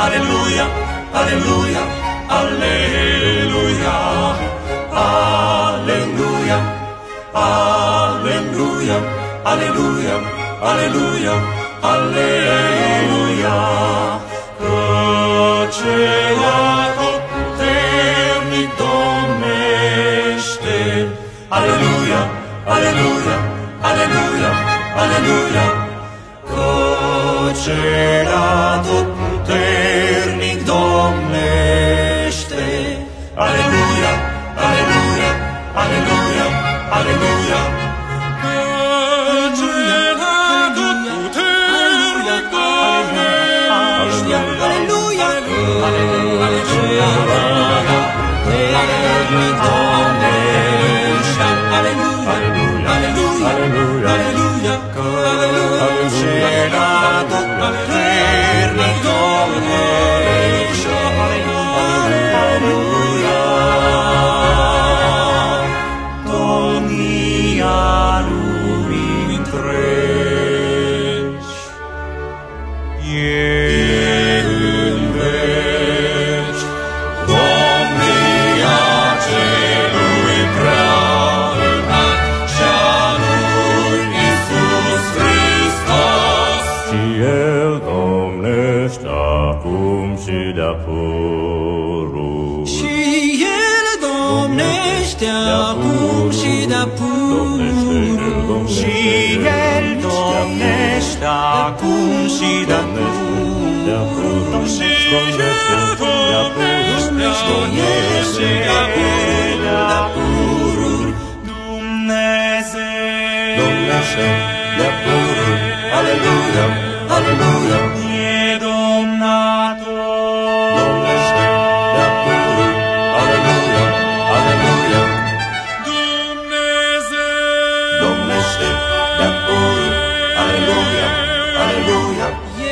Alleluia, Alleluia, Alleluia, Alleluia, Alleluia, Alleluia, Alleluia, Alleluia. Căci atotputernic domnește. Alleluia, Alleluia, Alleluia, Alleluia. Căci atotputernic domnește. Alleluia, Alleluia, Alleluia, Alleluia. Căci atotputernic domnește. Alleluia, Alleluia, atotputernic domnește. Alleluia, Alleluia, Alleluia. Căci atotputernic domnește. Alleluia. Domnia lumii întregi e în veci. Domnia celui prea înalt și-a lui Iisus Hristos. Și El domnește acum și de-a pururi. Și El domnește acum și de-a pururi. Și El domnește acum și de-a pururi. Și El domnește de-a pururi. Dumnezeu Domnește de-a pururi. Aleluia, aleluia. e domnator. Domnește de-a pururi. Aleluia, aleluia. Dumnezeu Domnește de-a pururi. Aleluia, aleluia. e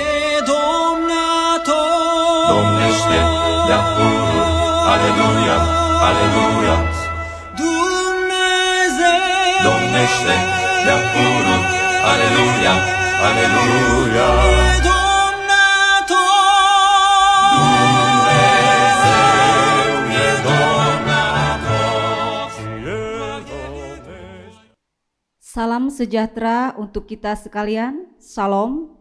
domnator. Domnește de-a pururi. Aleluia, aleluia. Dumnezeu Domnește de-a pururi. Aleluia, aleluia. e domnator. Dumnezeu e domnator. Și El domnește. Salam sejahtera untuk kita sekalian. Salam.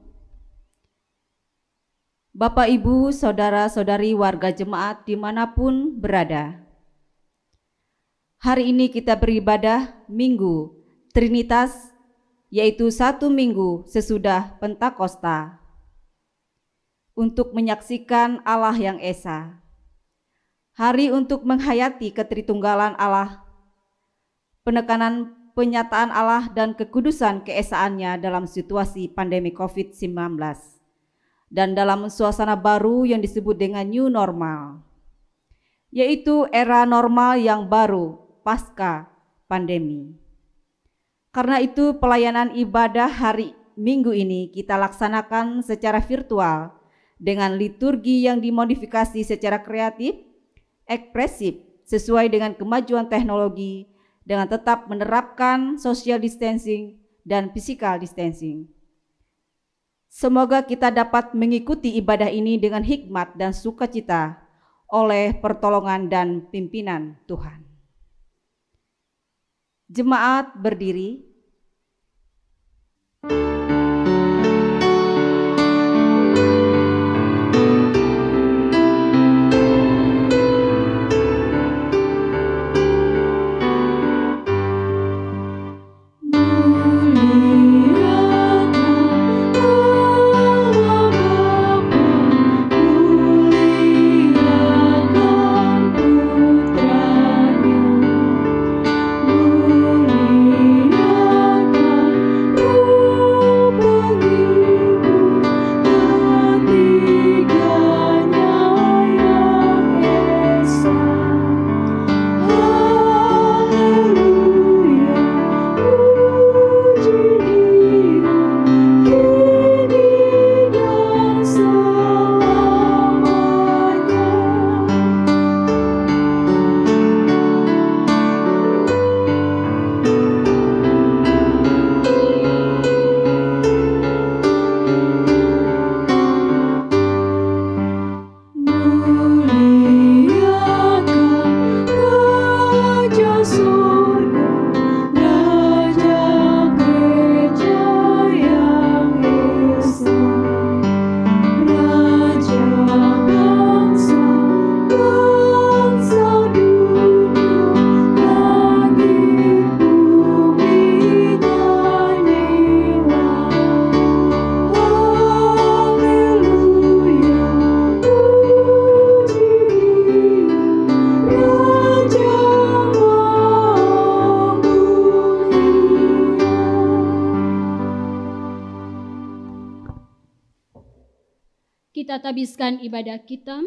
Bapak, Ibu, Saudara-saudari warga jemaat dimanapun berada. Hari ini kita beribadah Minggu Trinitas, yaitu 1 minggu sesudah Pentakosta, untuk menyaksikan Allah yang Esa. Hari untuk menghayati ketritunggalan Allah, penekanan penyataan Allah dan kekudusan keesaannya dalam situasi pandemi COVID-19 dan dalam suasana baru yang disebut dengan new normal, yaitu era normal yang baru pasca pandemi. Karena itu pelayanan ibadah hari Minggu ini kita laksanakan secara virtual dengan liturgi yang dimodifikasi secara kreatif, ekspresif, sesuai dengan kemajuan teknologi, dengan tetap menerapkan social distancing dan physical distancing. Semoga kita dapat mengikuti ibadah ini dengan hikmat dan sukacita oleh pertolongan dan pimpinan Tuhan. Jemaat berdiri. Muliakan menghabiskan ibadah kita.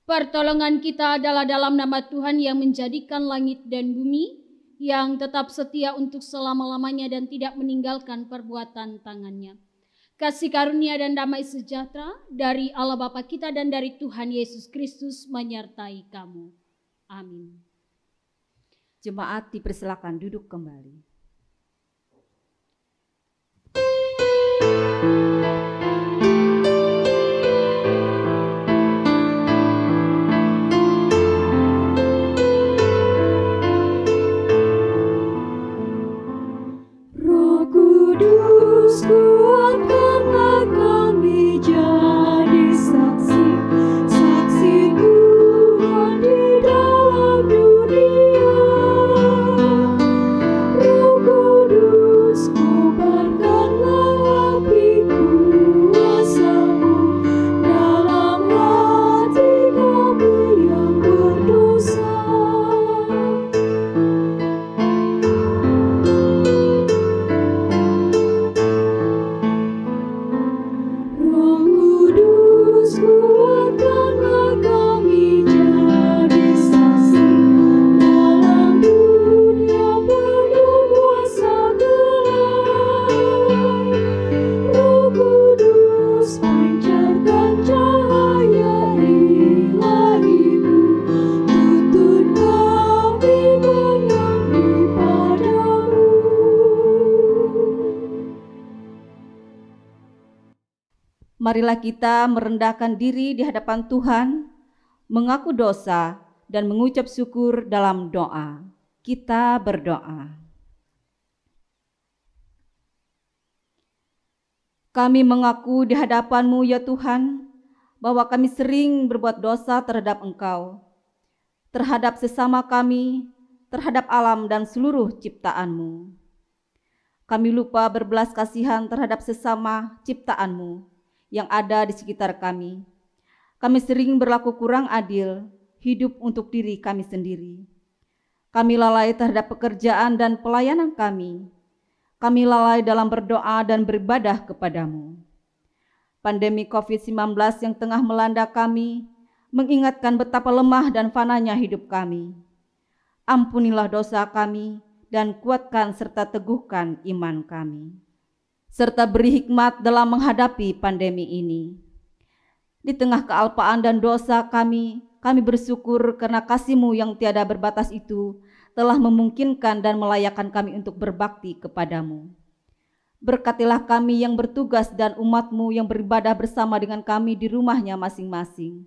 Pertolongan kita adalah dalam nama Tuhan yang menjadikan langit dan bumi, yang tetap setia untuk selama-lamanya dan tidak meninggalkan perbuatan tangannya. Kasih karunia dan damai sejahtera dari Allah Bapa kita dan dari Tuhan Yesus Kristus menyertai kamu. Amin. Jemaat dipersilakan duduk kembali. Roh Kudus, kuatkanlah kami jadi saksi Tuhan di dalam dunia. Roh Kudus, kobarkanlah api kuasa-Mu dalam hati kami yang berdosa. Roh Kudus, kuatkanlah kami jadi saksi dalam dunia penuh kuasa gelap. Roh Kudus, pancarkan cahaya ilahi-Mu, tuntun kami mengabdi padamu. Marilah kita merendahkan diri di hadapan Tuhan, mengaku dosa, dan mengucap syukur dalam doa. Kita berdoa. Kami mengaku di hadapan-Mu ya Tuhan, bahwa kami sering berbuat dosa terhadap Engkau, terhadap sesama kami, terhadap alam dan seluruh ciptaan-Mu. Kami lupa berbelas kasihan terhadap sesama ciptaan-Mu yang ada di sekitar kami. Kami sering berlaku kurang adil, hidup untuk diri kami sendiri. Kami lalai terhadap pekerjaan dan pelayanan kami. Kami lalai dalam berdoa dan beribadah kepadamu. Pandemi COVID-19 yang tengah melanda kami mengingatkan betapa lemah dan fananya hidup kami. Ampunilah dosa kami dan kuatkan serta teguhkan iman kami, serta beri hikmat dalam menghadapi pandemi ini. Di tengah kealpaan dan dosa kami bersyukur karena kasih-Mu yang tiada berbatas itu telah memungkinkan dan melayakkan kami untuk berbakti kepadamu. Berkatilah kami yang bertugas dan umat-Mu yang beribadah bersama dengan kami di rumahnya masing-masing.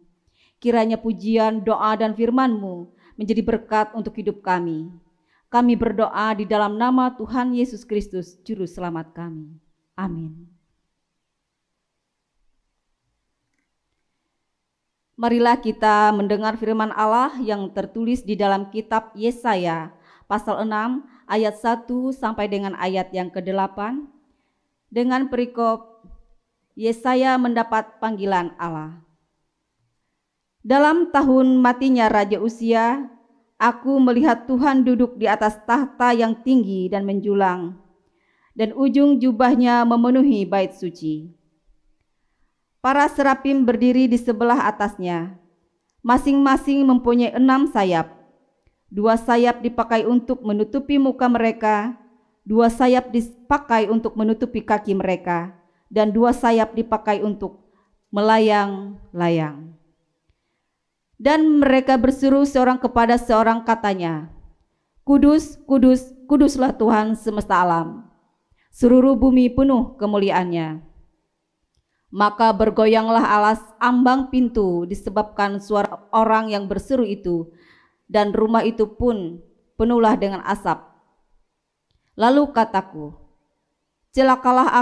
Kiranya pujian, doa, dan firman-Mu menjadi berkat untuk hidup kami. Kami berdoa di dalam nama Tuhan Yesus Kristus, Juru Selamat kami. Amin. Marilah kita mendengar firman Allah yang tertulis di dalam kitab Yesaya pasal 6 ayat 1 sampai dengan ayat yang ke-8 dengan perikop Yesaya mendapat panggilan Allah. Dalam tahun matinya Raja Uzia, aku melihat Tuhan duduk di atas tahta yang tinggi dan menjulang, dan ujung jubahnya memenuhi bait suci. Para serapim berdiri di sebelah atasnya, masing-masing mempunyai 6 sayap. 2 sayap dipakai untuk menutupi muka mereka, 2 sayap dipakai untuk menutupi kaki mereka, dan 2 sayap dipakai untuk melayang-layang. Dan mereka berseru seorang kepada seorang, katanya, Kudus, kudus, kuduslah Tuhan semesta alam. Seluruh bumi penuh kemuliaan-Nya. Maka bergoyanglah alas ambang pintu disebabkan suara orang yang berseru itu, dan rumah itu pun penuhlah dengan asap. Lalu kataku, celakalah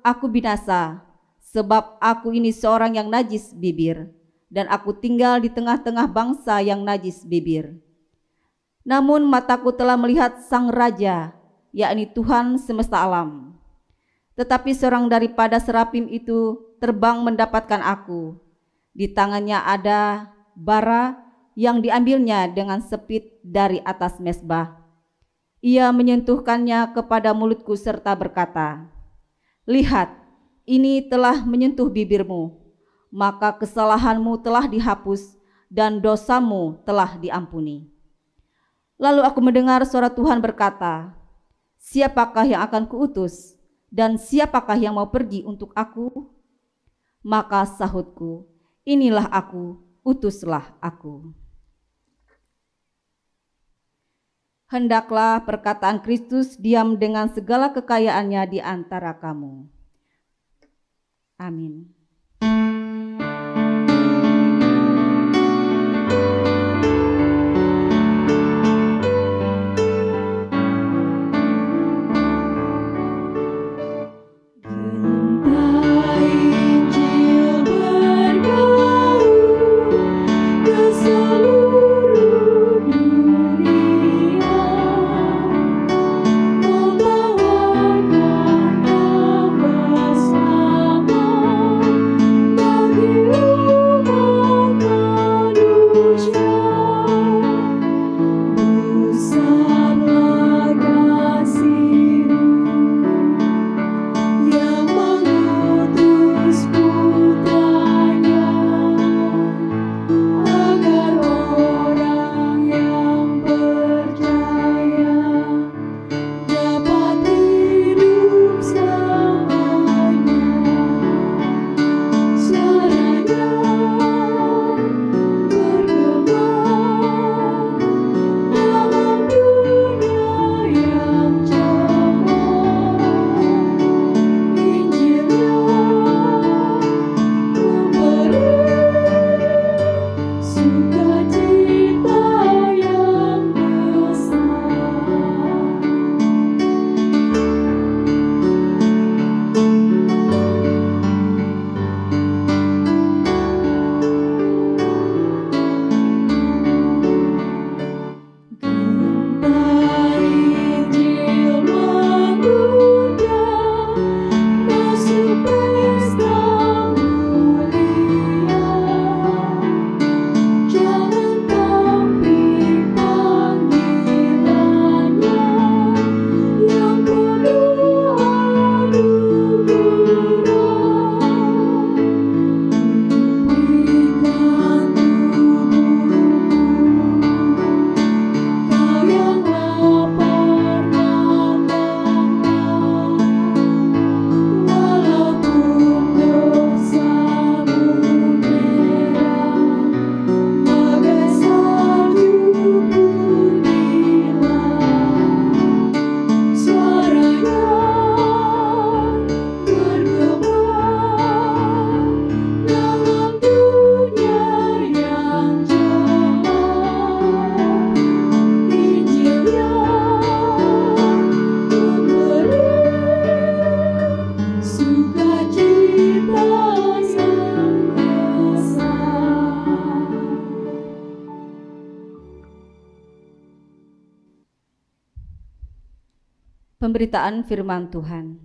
aku binasa, sebab aku ini seorang yang najis bibir, dan aku tinggal di tengah-tengah bangsa yang najis bibir. Namun mataku telah melihat Sang Raja, yakni Tuhan semesta alam. Tetapi seorang daripada serapim itu terbang mendapatkan aku. Di tangannya ada bara yang diambilnya dengan sepit dari atas mezbah. Ia menyentuhkannya kepada mulutku serta berkata, Lihat, ini telah menyentuh bibirmu, maka kesalahanmu telah dihapus dan dosamu telah diampuni. Lalu aku mendengar suara Tuhan berkata, siapakah yang akan kuutus dan siapakah yang mau pergi untuk aku? Maka sahutku, inilah aku, utuslah aku. Hendaklah perkataan Kristus diam dengan segala kekayaannya di antara kamu. Amin. Pemberitaan firman Tuhan.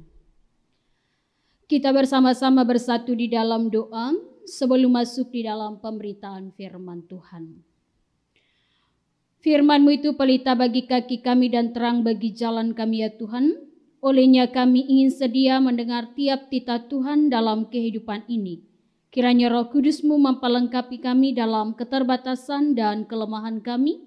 Kita bersama-sama bersatu di dalam doa sebelum masuk di dalam pemberitaan firman Tuhan. Firman-Mu itu pelita bagi kaki kami dan terang bagi jalan kami ya Tuhan. Olehnya kami ingin sedia mendengar tiap titah Tuhan dalam kehidupan ini. Kiranya Roh Kudus-Mu memperlengkapi kami dalam keterbatasan dan kelemahan kami,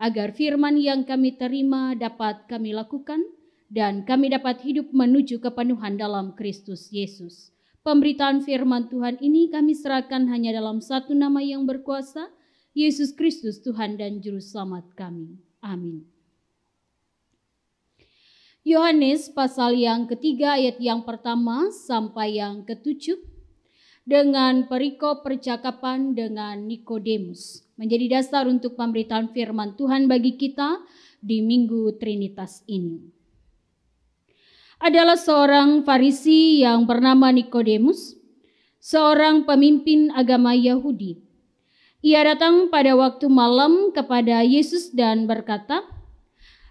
agar firman yang kami terima dapat kami lakukan, dan kami dapat hidup menuju kepenuhan dalam Kristus Yesus. Pemberitaan firman Tuhan ini kami serahkan hanya dalam satu nama yang berkuasa, Yesus Kristus Tuhan dan Juru Selamat kami. Amin. Yohanes pasal yang ketiga ayat yang pertama sampai yang ketujuh dengan perikop percakapan dengan Nikodemus menjadi dasar untuk pemberitaan firman Tuhan bagi kita di Minggu Trinitas ini. Adalah seorang Farisi yang bernama Nikodemus, seorang pemimpin agama Yahudi. Ia datang pada waktu malam kepada Yesus dan berkata,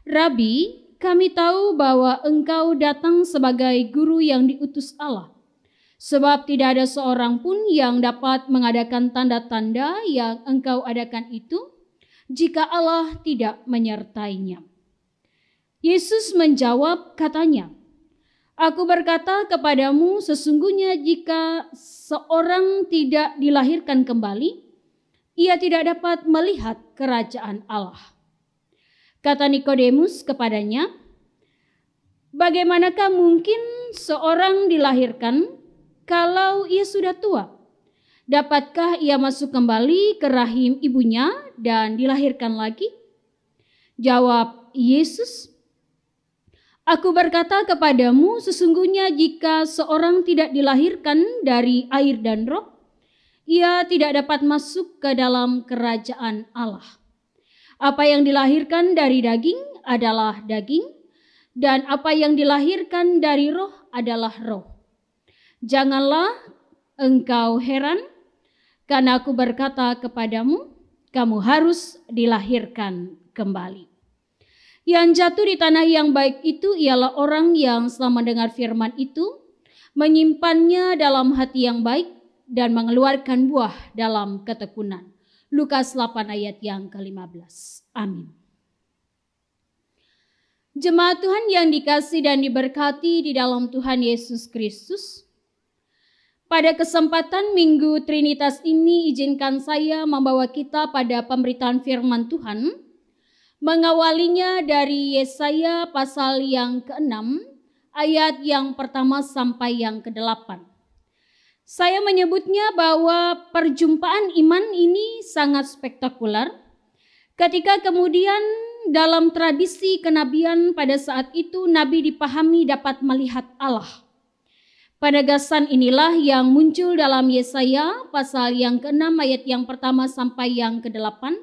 "Rabi, kami tahu bahwa engkau datang sebagai guru yang diutus Allah, sebab tidak ada seorang pun yang dapat mengadakan tanda-tanda yang engkau adakan itu, jika Allah tidak menyertainya." Yesus menjawab katanya, Aku berkata kepadamu, sesungguhnya jika seorang tidak dilahirkan kembali, ia tidak dapat melihat kerajaan Allah. Kata Nikodemus kepadanya, bagaimanakah mungkin seorang dilahirkan kalau ia sudah tua? Dapatkah ia masuk kembali ke rahim ibunya dan dilahirkan lagi? Jawab Yesus, aku berkata kepadamu, sesungguhnya jika seorang tidak dilahirkan dari air dan roh, ia tidak dapat masuk ke dalam kerajaan Allah. Apa yang dilahirkan dari daging adalah daging, dan apa yang dilahirkan dari roh adalah roh. Janganlah engkau heran, karena aku berkata kepadamu, kamu harus dilahirkan kembali. Yang jatuh di tanah yang baik itu ialah orang yang setelah mendengar firman itu, menyimpannya dalam hati yang baik dan mengeluarkan buah dalam ketekunan. Lukas 8 ayat yang ke-15. Amin. Jemaat Tuhan yang dikasihi dan diberkati di dalam Tuhan Yesus Kristus, pada kesempatan Minggu Trinitas ini izinkan saya membawa kita pada pemberitaan firman Tuhan, mengawalinya dari Yesaya pasal yang ke-6 ayat yang pertama sampai yang ke-8. Saya menyebutnya bahwa perjumpaan iman ini sangat spektakuler ketika kemudian dalam tradisi kenabian pada saat itu Nabi dipahami dapat melihat Allah. Penegasan inilah yang muncul dalam Yesaya pasal yang ke-6 ayat yang pertama sampai yang ke-8.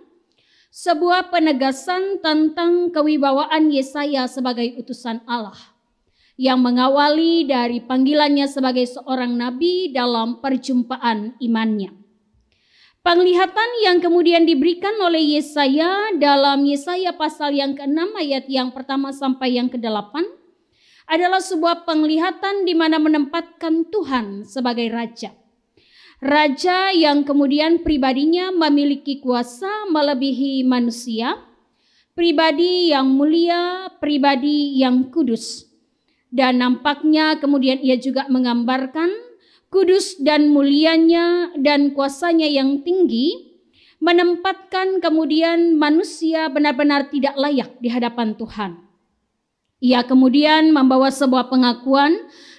Sebuah penegasan tentang kewibawaan Yesaya sebagai utusan Allah yang mengawali dari panggilannya sebagai seorang nabi dalam perjumpaan imannya. Penglihatan yang kemudian diberikan oleh Yesaya dalam Yesaya pasal yang ke-6 ayat yang pertama sampai yang ke-8 adalah sebuah penglihatan di mana menempatkan Tuhan sebagai Raja. Raja yang kemudian pribadinya memiliki kuasa melebihi manusia, pribadi yang mulia, pribadi yang kudus. Dan nampaknya kemudian ia juga menggambarkan kudus dan mulianya dan kuasanya yang tinggi, menempatkan kemudian manusia benar-benar tidak layak di hadapan Tuhan. Ia kemudian membawa sebuah pengakuan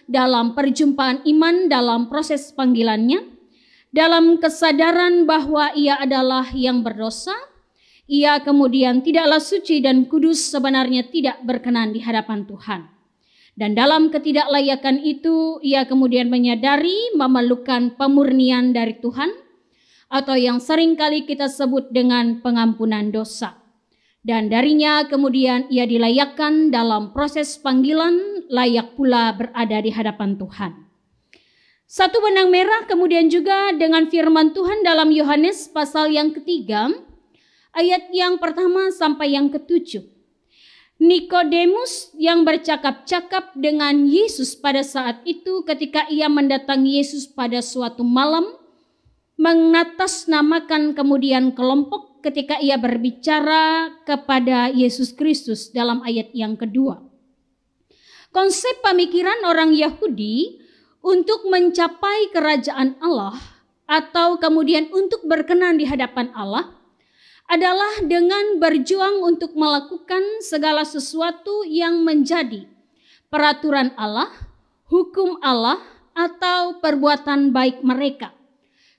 dalam perjumpaan iman dalam proses panggilannya, dalam kesadaran bahwa ia adalah yang berdosa, ia kemudian tidaklah suci dan kudus, sebenarnya tidak berkenan di hadapan Tuhan. Dan dalam ketidaklayakan itu, ia kemudian menyadari memerlukan pemurnian dari Tuhan, atau yang seringkali kita sebut dengan pengampunan dosa. Dan darinya kemudian ia dilayakkan dalam proses panggilan, layak pula berada di hadapan Tuhan. Satu benang merah kemudian juga dengan firman Tuhan dalam Yohanes pasal yang ketiga, ayat yang pertama sampai yang ke-7. Nikodemus yang bercakap-cakap dengan Yesus pada saat itu ketika ia mendatangi Yesus pada suatu malam, mengatasnamakan kemudian kelompok ketika ia berbicara kepada Yesus Kristus dalam ayat yang kedua. Konsep pemikiran orang Yahudi untuk mencapai kerajaan Allah atau kemudian untuk berkenan di hadapan Allah adalah dengan berjuang untuk melakukan segala sesuatu yang menjadi peraturan Allah, hukum Allah, atau perbuatan baik mereka.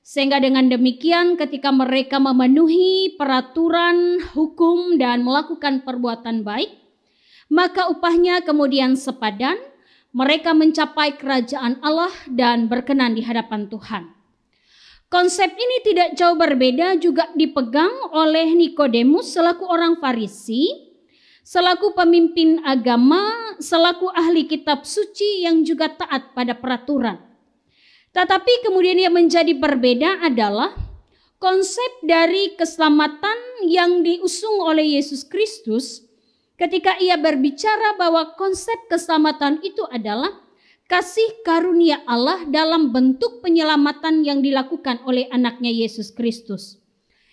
Sehingga dengan demikian ketika mereka memenuhi peraturan, hukum, dan melakukan perbuatan baik, maka upahnya kemudian sepadan, mereka mencapai kerajaan Allah dan berkenan di hadapan Tuhan. Konsep ini tidak jauh berbeda juga dipegang oleh Nikodemus selaku orang Farisi, selaku pemimpin agama, selaku ahli kitab suci yang juga taat pada peraturan. Tetapi kemudian yang menjadi berbeda adalah konsep dari keselamatan yang diusung oleh Yesus Kristus ketika ia berbicara bahwa konsep keselamatan itu adalah kasih karunia Allah dalam bentuk penyelamatan yang dilakukan oleh anaknya Yesus Kristus.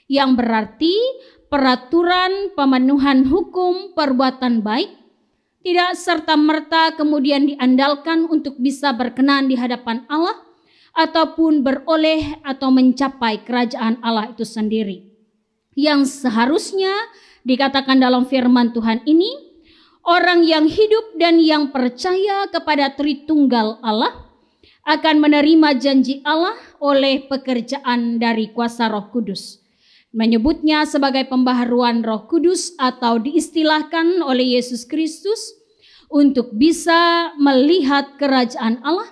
Yang berarti peraturan, pemenuhan hukum, perbuatan baik tidak serta-merta kemudian diandalkan untuk bisa berkenan di hadapan Allah ataupun beroleh atau mencapai kerajaan Allah itu sendiri. Yang seharusnya dikatakan dalam firman Tuhan ini, orang yang hidup dan yang percaya kepada Tritunggal Allah akan menerima janji Allah oleh pekerjaan dari kuasa Roh Kudus. Menyebutnya sebagai pembaharuan Roh Kudus atau diistilahkan oleh Yesus Kristus untuk bisa melihat kerajaan Allah,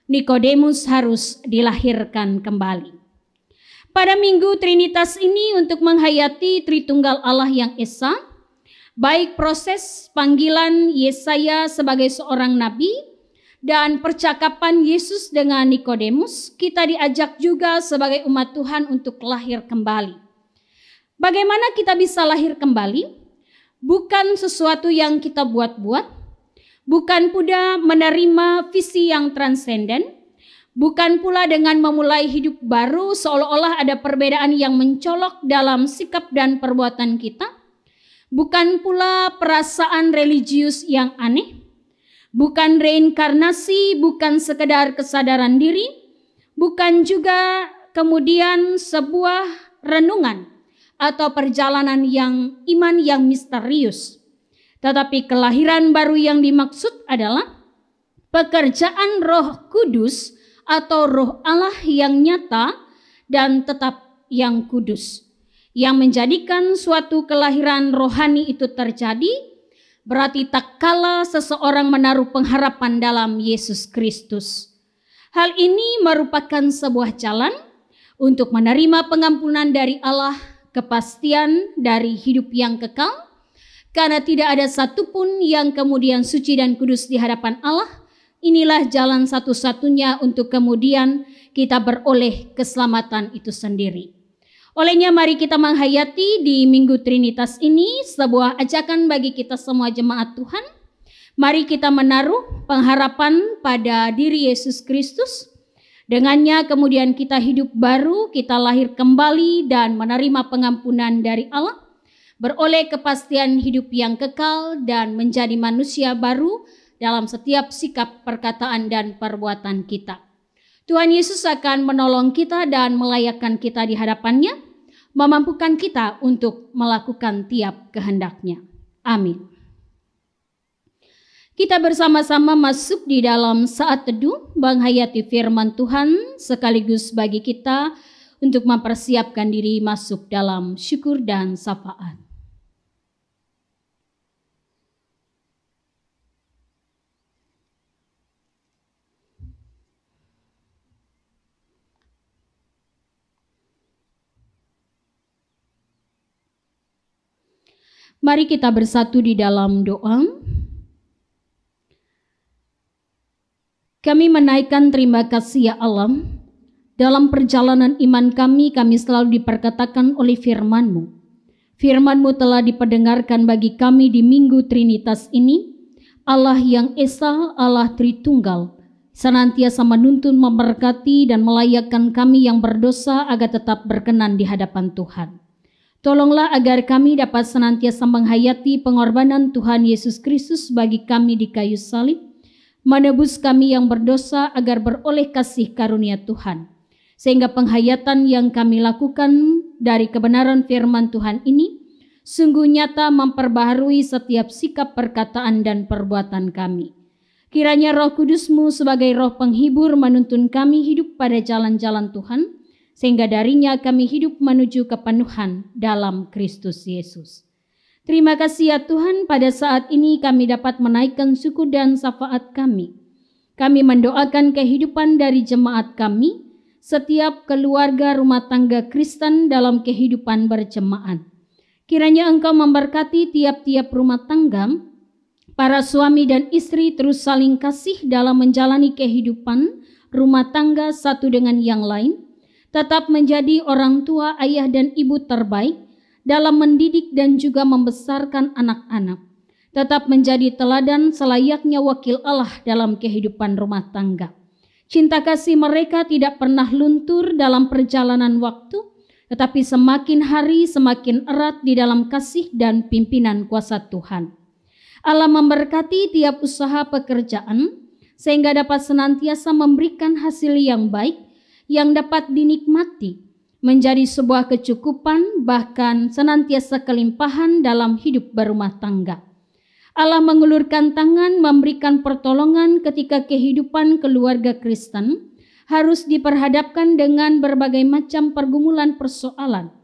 Nikodemus harus dilahirkan kembali. Pada Minggu Trinitas ini untuk menghayati Tritunggal Allah yang Esa, baik proses panggilan Yesaya sebagai seorang nabi dan percakapan Yesus dengan Nikodemus, kita diajak juga sebagai umat Tuhan untuk lahir kembali. Bagaimana kita bisa lahir kembali? Bukan sesuatu yang kita buat-buat, bukan pula menerima visi yang transenden, bukan pula dengan memulai hidup baru seolah-olah ada perbedaan yang mencolok dalam sikap dan perbuatan kita, bukan pula perasaan religius yang aneh, bukan reinkarnasi, bukan sekedar kesadaran diri, bukan juga kemudian sebuah renungan atau perjalanan yang iman yang misterius. Tetapi kelahiran baru yang dimaksud adalah pekerjaan Roh Kudus atau Roh Allah yang nyata dan tetap yang kudus, yang menjadikan suatu kelahiran rohani itu terjadi. Berarti tak kala seseorang menaruh pengharapan dalam Yesus Kristus. Hal ini merupakan sebuah jalan untuk menerima pengampunan dari Allah, kepastian dari hidup yang kekal, karena tidak ada satupun yang kemudian suci dan kudus di hadapan Allah. Inilah jalan satu-satunya untuk kemudian kita beroleh keselamatan itu sendiri. Olehnya mari kita menghayati di Minggu Trinitas ini sebuah ajakan bagi kita semua jemaat Tuhan. Mari kita menaruh pengharapan pada diri Yesus Kristus. Dengannya kemudian kita hidup baru, kita lahir kembali dan menerima pengampunan dari Allah, beroleh kepastian hidup yang kekal dan menjadi manusia baru dalam setiap sikap, perkataan, dan perbuatan kita. Tuhan Yesus akan menolong kita dan melayakkan kita di hadapannya, memampukan kita untuk melakukan tiap kehendaknya. Amin. Kita bersama-sama masuk di dalam saat teduh menghayati firman Tuhan sekaligus bagi kita untuk mempersiapkan diri masuk dalam syukur dan syafaat. Mari kita bersatu di dalam doa. Kami menaikkan terima kasih ya Allah. Dalam perjalanan iman kami selalu diperkatakan oleh firman-Mu. Firman-Mu telah diperdengarkan bagi kami di Minggu Trinitas ini. Allah yang Esa, Allah Tritunggal, senantiasa menuntun, memberkati, dan melayakkan kami yang berdosa agar tetap berkenan di hadapan Tuhan. Tolonglah agar kami dapat senantiasa menghayati pengorbanan Tuhan Yesus Kristus bagi kami di kayu salib, menebus kami yang berdosa agar beroleh kasih karunia Tuhan, sehingga penghayatan yang kami lakukan dari kebenaran firman Tuhan ini sungguh nyata memperbaharui setiap sikap, perkataan, dan perbuatan kami. Kiranya Roh Kudus-Mu sebagai roh penghibur menuntun kami hidup pada jalan-jalan Tuhan, sehingga darinya kami hidup menuju kepenuhan dalam Kristus Yesus. Terima kasih ya Tuhan, pada saat ini kami dapat menaikkan syukur dan syafaat kami. Kami mendoakan kehidupan dari jemaat kami, setiap keluarga rumah tangga Kristen dalam kehidupan berjemaat. Kiranya Engkau memberkati tiap-tiap rumah tangga, para suami dan istri terus saling kasih dalam menjalani kehidupan rumah tangga satu dengan yang lain, tetap menjadi orang tua, ayah, dan ibu terbaik dalam mendidik dan juga membesarkan anak-anak. Tetap menjadi teladan selayaknya wakil Allah dalam kehidupan rumah tangga. Cinta kasih mereka tidak pernah luntur dalam perjalanan waktu, tetapi semakin hari semakin erat di dalam kasih dan pimpinan kuasa Tuhan. Allah memberkati tiap usaha pekerjaan sehingga dapat senantiasa memberikan hasil yang baik yang dapat dinikmati, menjadi sebuah kecukupan bahkan senantiasa kelimpahan dalam hidup berumah tangga. Allah mengulurkan tangan memberikan pertolongan ketika kehidupan keluarga Kristen harus diperhadapkan dengan berbagai macam pergumulan persoalan,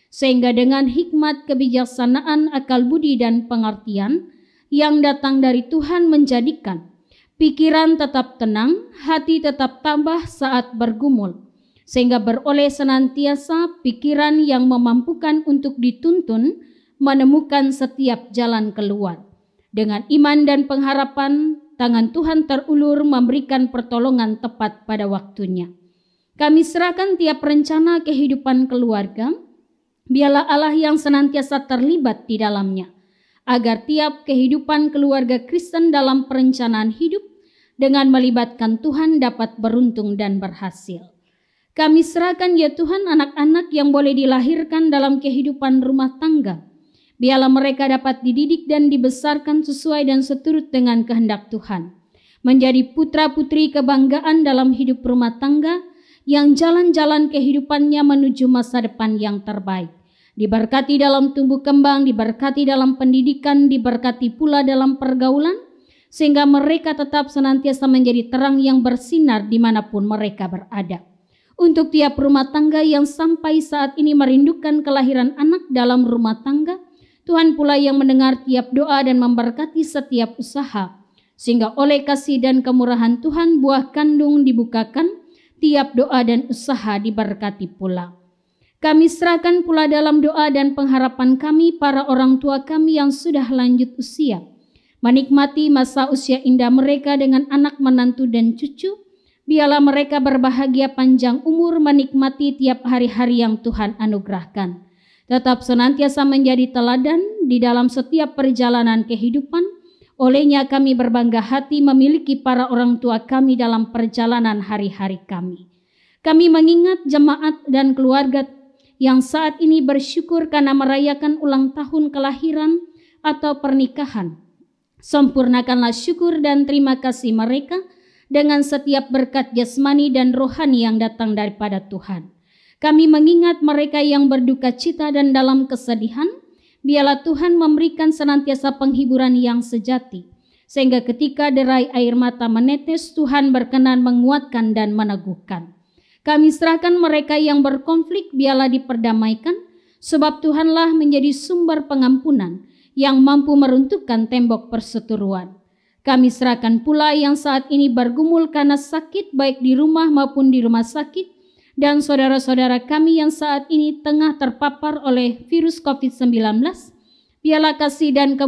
sehingga dengan hikmat, kebijaksanaan, akal budi dan pengertian yang datang dari Tuhan menjadikan pikiran tetap tenang, hati tetap tabah saat bergumul, sehingga beroleh senantiasa pikiran yang memampukan untuk dituntun menemukan setiap jalan keluar. Dengan iman dan pengharapan, tangan Tuhan terulur memberikan pertolongan tepat pada waktunya. Kami serahkan tiap rencana kehidupan keluarga, biarlah Allah yang senantiasa terlibat di dalamnya, agar tiap kehidupan keluarga Kristen dalam perencanaan hidup dengan melibatkan Tuhan dapat beruntung dan berhasil. Kami serahkan ya Tuhan anak-anak yang boleh dilahirkan dalam kehidupan rumah tangga. Biarlah mereka dapat dididik dan dibesarkan sesuai dan seturut dengan kehendak Tuhan, menjadi putra-putri kebanggaan dalam hidup rumah tangga yang jalan-jalan kehidupannya menuju masa depan yang terbaik. Diberkati dalam tumbuh kembang, diberkati dalam pendidikan, diberkati pula dalam pergaulan, sehingga mereka tetap senantiasa menjadi terang yang bersinar dimanapun mereka berada. Untuk tiap rumah tangga yang sampai saat ini merindukan kelahiran anak dalam rumah tangga, Tuhan pula yang mendengar tiap doa dan memberkati setiap usaha, sehingga oleh kasih dan kemurahan Tuhan buah kandung dibukakan, tiap doa dan usaha diberkati pula. Kami serahkan pula dalam doa dan pengharapan kami para orang tua kami yang sudah lanjut usia, menikmati masa usia indah mereka dengan anak menantu dan cucu. Biarlah mereka berbahagia panjang umur menikmati tiap hari-hari yang Tuhan anugerahkan. Tetap senantiasa menjadi teladan di dalam setiap perjalanan kehidupan. Olehnya kami berbangga hati memiliki para orang tua kami dalam perjalanan hari-hari kami. Kami mengingat jemaat dan keluarga yang saat ini bersyukur karena merayakan ulang tahun kelahiran atau pernikahan. Sempurnakanlah syukur dan terima kasih mereka dengan setiap berkat jasmani dan rohani yang datang daripada Tuhan. Kami mengingat mereka yang berduka cita dan dalam kesedihan, biarlah Tuhan memberikan senantiasa penghiburan yang sejati, sehingga ketika derai air mata menetes, Tuhan berkenan menguatkan dan meneguhkan. Kami serahkan mereka yang berkonflik, biarlah diperdamaikan, sebab Tuhanlah menjadi sumber pengampunan yang mampu meruntuhkan tembok perseteruan. Kami serahkan pula yang saat ini bergumul karena sakit baik di rumah maupun di rumah sakit, dan saudara-saudara kami yang saat ini tengah terpapar oleh virus COVID-19, biarlah kasih dan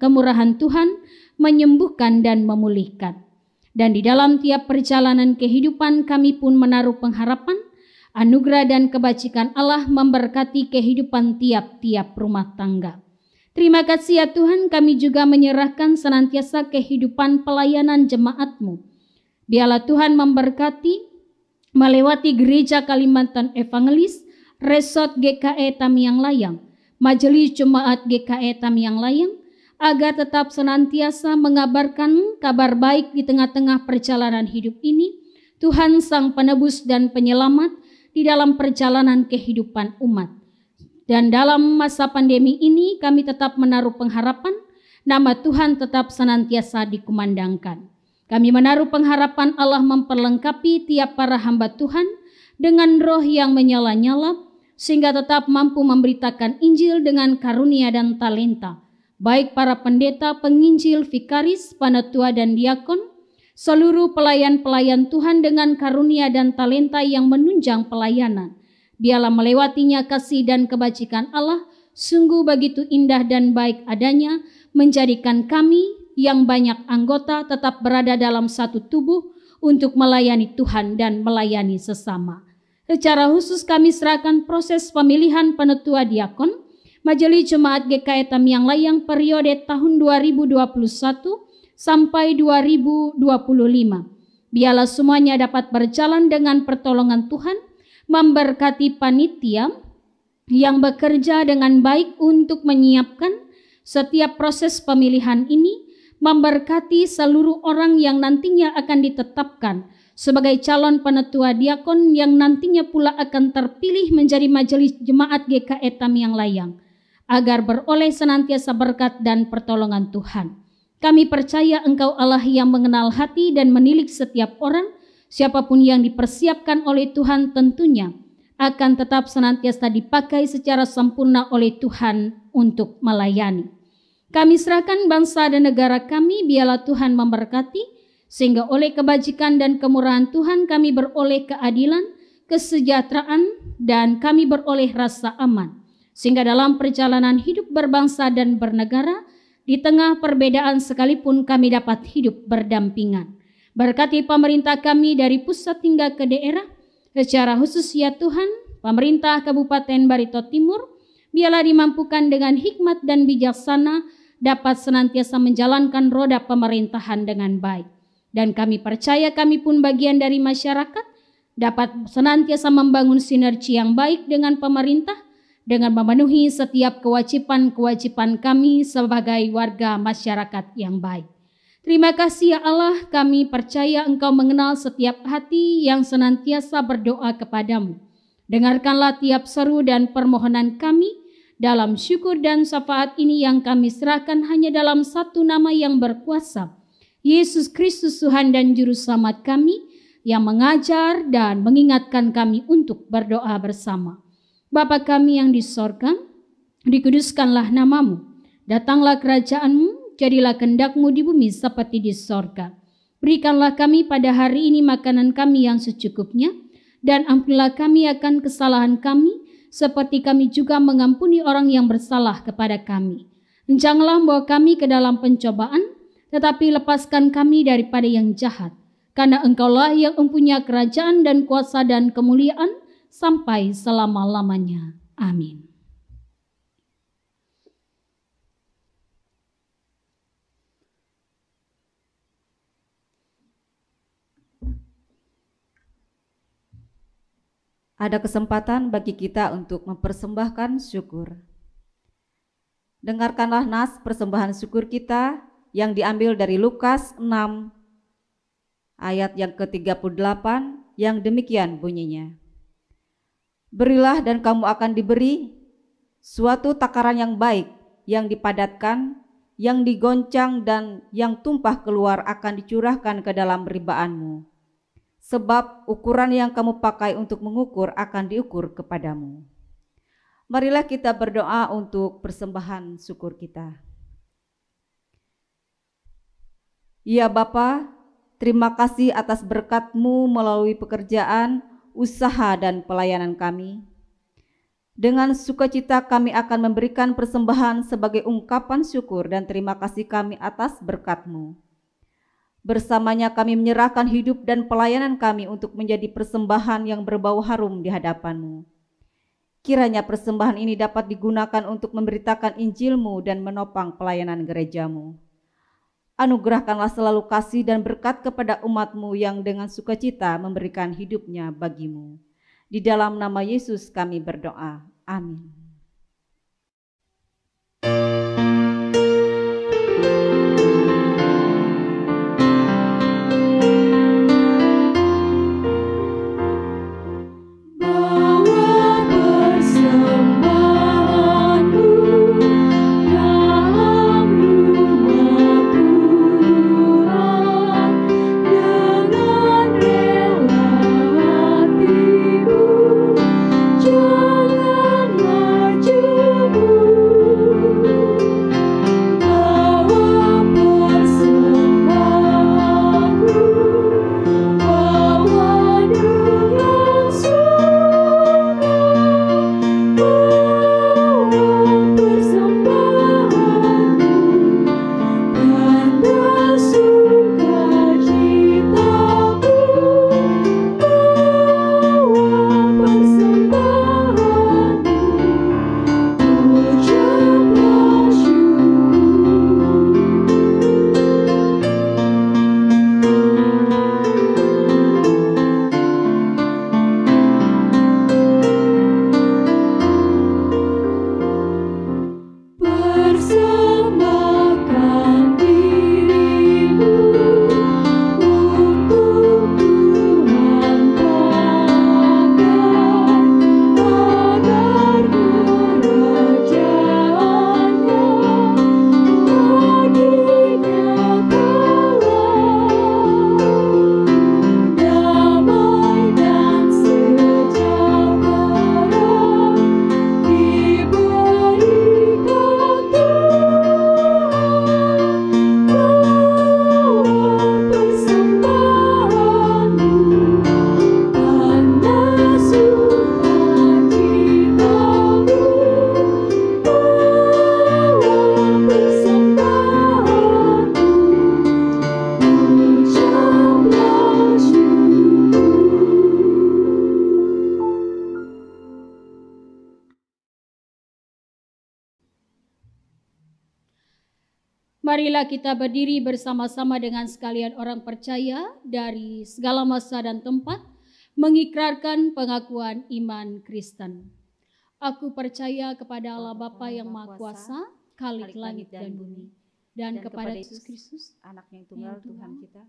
kemurahan Tuhan menyembuhkan dan memulihkan. Dan di dalam tiap perjalanan kehidupan kami pun menaruh pengharapan, anugerah dan kebajikan Allah memberkati kehidupan tiap-tiap rumah tangga. Terima kasih ya Tuhan, kami juga menyerahkan senantiasa kehidupan pelayanan jemaat-Mu. Biarlah Tuhan memberkati melewati Gereja Kalimantan Evangelis, Resort GKE Tamiang Layang, Majelis Jemaat GKE Tamiang Layang, agar tetap senantiasa mengabarkan kabar baik di tengah-tengah perjalanan hidup ini, Tuhan Sang Penebus dan Penyelamat di dalam perjalanan kehidupan umat. Dan dalam masa pandemi ini kami tetap menaruh pengharapan, nama Tuhan tetap senantiasa dikumandangkan. Kami menaruh pengharapan Allah memperlengkapi tiap para hamba Tuhan dengan roh yang menyala-nyala, sehingga tetap mampu memberitakan Injil dengan karunia dan talenta, baik para pendeta, penginjil, vikaris, panatua dan diakon, seluruh pelayan-pelayan Tuhan dengan karunia dan talenta yang menunjang pelayanan. Biarlah melewatinya kasih dan kebajikan Allah, sungguh begitu indah dan baik adanya, menjadikan kami yang banyak anggota tetap berada dalam satu tubuh untuk melayani Tuhan dan melayani sesama. Secara khusus kami serahkan proses pemilihan penetua diakon Majelis Jemaat GKE Tamiang Layang periode tahun 2021 sampai 2025. Biarlah semuanya dapat berjalan dengan pertolongan Tuhan, memberkati panitia yang bekerja dengan baik untuk menyiapkan setiap proses pemilihan ini, memberkati seluruh orang yang nantinya akan ditetapkan sebagai calon penetua diakon yang nantinya pula akan terpilih menjadi majelis jemaat GKE Tamiang Layang, agar beroleh senantiasa berkat dan pertolongan Tuhan. Kami percaya Engkau Allah yang mengenal hati dan menilik setiap orang, siapapun yang dipersiapkan oleh Tuhan tentunya akan tetap senantiasa dipakai secara sempurna oleh Tuhan untuk melayani. Kami serahkan bangsa dan negara kami, biarlah Tuhan memberkati, sehingga oleh kebajikan dan kemurahan Tuhan kami beroleh keadilan, kesejahteraan, dan kami beroleh rasa aman. Sehingga dalam perjalanan hidup berbangsa dan bernegara, di tengah perbedaan sekalipun kami dapat hidup berdampingan. Berkati pemerintah kami dari pusat hingga ke daerah, secara khusus ya Tuhan, pemerintah Kabupaten Barito Timur, biarlah dimampukan dengan hikmat dan bijaksana dapat senantiasa menjalankan roda pemerintahan dengan baik. Dan kami percaya kami pun bagian dari masyarakat dapat senantiasa membangun sinergi yang baik dengan pemerintah dengan memenuhi setiap kewajiban-kewajiban kami sebagai warga masyarakat yang baik. Terima kasih ya Allah, kami percaya Engkau mengenal setiap hati yang senantiasa berdoa kepadamu. Dengarkanlah tiap seru dan permohonan kami dalam syukur dan syafaat ini yang kami serahkan hanya dalam satu nama yang berkuasa, Yesus Kristus Tuhan dan Juru Selamat kami, yang mengajar dan mengingatkan kami untuk berdoa bersama. Bapa kami yang di sorga, dikuduskanlah namamu, datanglah kerajaanmu, jadilah kehendak-Mu di bumi seperti di sorga. Berikanlah kami pada hari ini makanan kami yang secukupnya, dan ampunilah kami akan kesalahan kami, seperti kami juga mengampuni orang yang bersalah kepada kami. Janganlah membawa kami ke dalam pencobaan, tetapi lepaskan kami daripada yang jahat. Karena Engkaulah yang mempunyai kerajaan dan kuasa dan kemuliaan sampai selama-lamanya. Amin. Ada kesempatan bagi kita untuk mempersembahkan syukur. Dengarkanlah nas persembahan syukur kita yang diambil dari Lukas 6 ayat yang ke-38 yang demikian bunyinya. Berilah dan kamu akan diberi, suatu takaran yang baik, yang dipadatkan, yang digoncang dan yang tumpah keluar akan dicurahkan ke dalam ribaanmu. Sebab ukuran yang kamu pakai untuk mengukur akan diukur kepadamu. Marilah kita berdoa untuk persembahan syukur kita. Ya Bapa, terima kasih atas berkat-Mu melalui pekerjaan, usaha dan pelayanan kami. Dengan sukacita kami akan memberikan persembahan sebagai ungkapan syukur dan terima kasih kami atas berkat-Mu. Bersamanya kami menyerahkan hidup dan pelayanan kami untuk menjadi persembahan yang berbau harum di hadapan-Mu. Kiranya persembahan ini dapat digunakan untuk memberitakan Injil-Mu dan menopang pelayanan gereja-Mu. Anugerahkanlah selalu kasih dan berkat kepada umat-Mu yang dengan sukacita memberikan hidupnya bagi-Mu. Di dalam nama Yesus kami berdoa. Amin. Janganlah Marilah kita berdiri bersama-sama dengan sekalian orang percaya dari segala masa dan tempat, mengikrarkan pengakuan iman Kristen. Aku percaya kepada Allah Bapa yang Maha Kuasa, Khalik langit dan bumi, dan kepada Yesus Kristus, Anak-Nya yang tunggal Tuhan kita,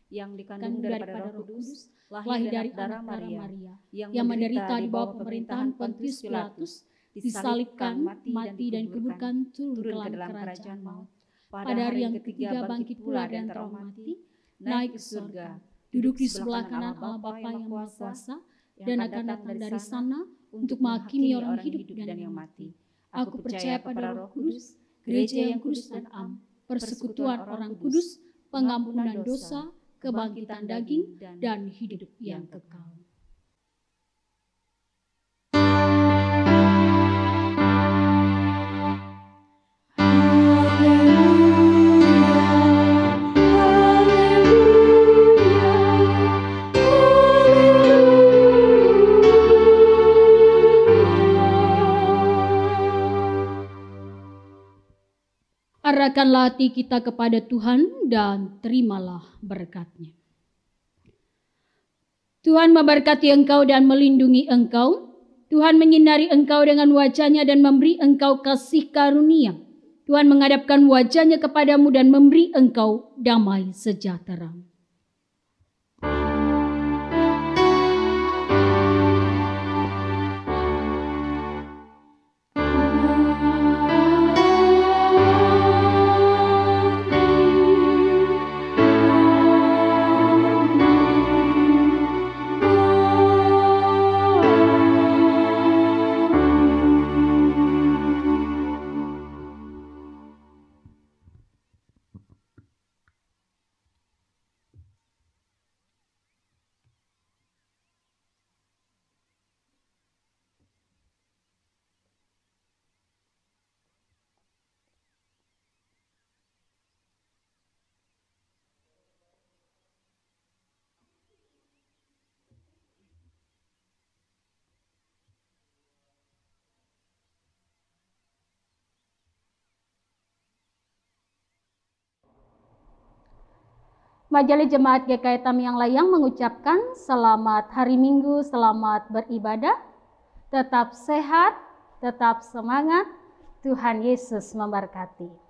yang kandung dikandung daripada Roh Kudus, lahir dari darah Maria, yang menderita di bawah pemerintahan Pontius Pilatus, disalibkan, mati dan dikuburkan, turun ke dalam kerajaan maut. Pada hari yang ketiga bangkit pula dari antara mati, naik ke surga, duduk di sebelah kanan Allah Bapa yang Maha Kuasa, dan akan datang dari sana untuk menghakimi orang hidup dan yang mati. Aku percaya pada Roh Kudus, gereja yang kudus dan am, persekutuan orang kudus, pengampunan dosa, kebangkitan daging, dan hidup yang kekal. Arahkanlah hati kita kepada Tuhan dan terimalah berkat-Nya. Tuhan memberkati engkau dan melindungi engkau. Tuhan menyinari engkau dengan wajah-Nya dan memberi engkau kasih karunia. Tuhan menghadapkan wajah-Nya kepadamu dan memberi engkau damai sejahtera. Majelis Jemaat GKI Tamiang Layang mengucapkan selamat hari Minggu, selamat beribadah, tetap sehat, tetap semangat, Tuhan Yesus memberkati.